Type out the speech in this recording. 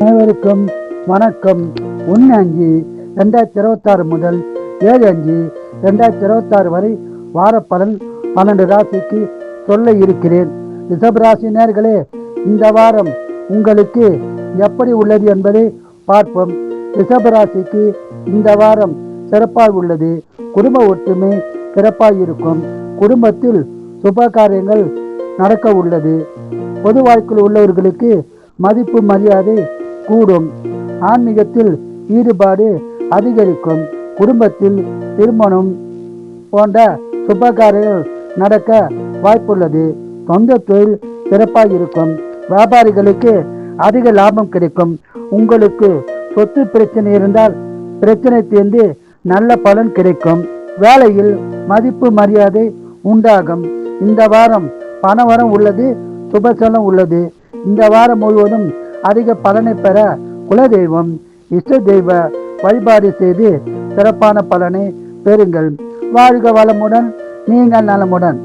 அனைவருக்கும் வணக்கம். 1/5/2026 முதல் 7/5/2026 வரை வார பலன் 12 ராசிக்கு சொல்ல இருக்கிறேன். ரிஷபராசி நேயர்களே, இந்த வாரம் உங்களுக்கு எப்படி உள்ளது என்பதை பார்ப்போம். ரிஷபராசிக்கு இந்த வாரம் சிறப்பாக உள்ளது. குடும்ப ஒற்றுமை சிறப்பாக இருக்கும். குடும்பத்தில் சுப காரியங்கள் நடக்க உள்ளது. பொது வாழ்க்கையில் உள்ளவர்களுக்கு மதிப்பு மரியாதை கூடும். ஆன்மீகத்தில் ஈடுபாடு அதிகரிக்கும். குடும்பத்தில் திருமணம் போன்ற சுபகாரியங்கள் நடக்க வாய்ப்புள்ளது. சொந்த தொழில் சிறப்பாக இருக்கும். வியாபாரிகளுக்கு அதிக லாபம் கிடைக்கும். உங்களுக்கு சொத்து பிரச்சனை இருந்தால் பிரச்சனை தீர்ந்து நல்ல பலன் கிடைக்கும். வேலையில் மதிப்பு மரியாதை உண்டாகும். இந்த வாரம் பணவரம் உள்ளது. சுபசலம் உள்ளது. இந்த வாரம் முழுவதும் அதிக பலனை பெற குலதெய்வம் இஷ்ட தெய்வ வழிபாடு செய்து சிறப்பான பலனை பெறுங்கள். வாழ்க வளமுடன், நீங்கள் நலமுடன்.